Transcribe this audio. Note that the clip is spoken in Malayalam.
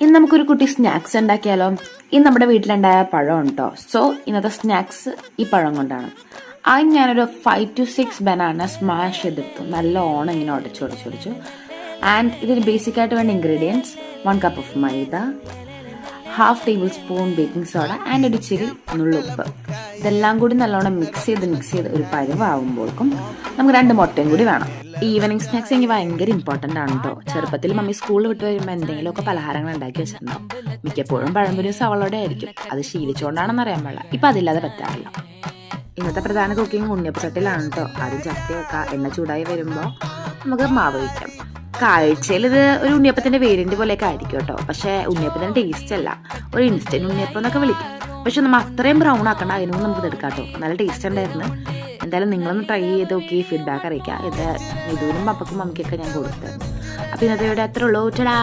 ഇന്ന് നമുക്കൊരു കുട്ടി സ്നാക്സ് ഉണ്ടാക്കിയാലോ? ഇന്ന് നമ്മുടെ വീട്ടിലുണ്ടായ പഴം ഉണ്ടോ? സോ ഇന്നത്തെ സ്നാക്സ് ഈ പഴം കൊണ്ടാണ്. ആദ്യം ഞാനൊരു 5 to 6 ബനാന സ്മാഷ് ചെയ്തെടുത്തു. നല്ല ഓണം ഇങ്ങനെ ഉടച്ചു. ആൻഡ് ഇതിന് ബേസിക് ആയിട്ട് വേണ്ട ingredients 1 cup of maida, half table spoon baking soda and ഒരു ഇച്ചിരി നുള്ളുപ്പ്. ഇതെല്ലാം കൂടി നല്ലോണം മിക്സ് ചെയ്ത് ഒരു പരുവാകുമ്പോഴേക്കും നമുക്ക് 2 മുട്ടയും കൂടി വേണം. ഈവനിങ് സ്നാക്സ് എനിക്ക് ഭയങ്കര ഇമ്പോർട്ടൻ്റ് ആണ് കേട്ടോ. ചെറുപ്പത്തിൽ മമ്മി സ്കൂളിൽ വിട്ട് വരുമ്പോൾ എന്തെങ്കിലുമൊക്കെ പലഹാരങ്ങൾ ഉണ്ടാക്കി വെച്ചിട്ടുണ്ടാവും. മിക്കപ്പോഴും പഴംപൊരിയും സവളോടെ ആയിരിക്കും. അത് ശീലിച്ചുകൊണ്ടാണെന്ന് അറിയാൻ പാടില്ല. ഇപ്പം അതില്ലാതെ പറ്റാറില്ല. ഇന്നത്തെ പ്രധാന കുക്കിംഗ് ഉണ്ണിയപ്പച്ചട്ടിലാണ് കേട്ടോ. ആദ്യം ചട്ടി വെക്കാം. എണ്ണ ചൂടായി വരുമ്പോൾ നമുക്ക് മാവ് വയ്ക്കാം. കാഴ്ചയിൽ ഇത് ഒരു ഉണ്ണിയപ്പത്തിന്റെ വേരിയന്റ് പോലെയൊക്കെ ആയിരിക്കും കേട്ടോ. പക്ഷേ ഉണ്ണിയപ്പത്തിന്റെ ടേസ്റ്റ് അല്ല, ഒരു ഇൻസ്റ്റന്റ് ഉണ്ണിയപ്പം എന്നൊക്കെ വിളിക്കും. പക്ഷെ നമ്മൾ അത്രയും ബ്രൗൺ ആക്കണ്ട. അതിനൊന്നും നമുക്ക് എടുക്കാം കേട്ടോ. നല്ല ടേസ്റ്റ് ഉണ്ടായിരുന്നു. എന്തായാലും നിങ്ങളൊന്ന് ട്രൈ ചെയ്ത് നോക്കി ഫീഡ്ബാക്ക് അറിയിക്കുക. ഇത് മിഥുനും പപ്പക്കും മമ്മിക്കൊക്കെ ഞാൻ കൊടുത്തത്. അപ്പോൾ ഇന്നത്തെ വീഡിയോ അത്രേ ഉള്ളൂ. ടാ.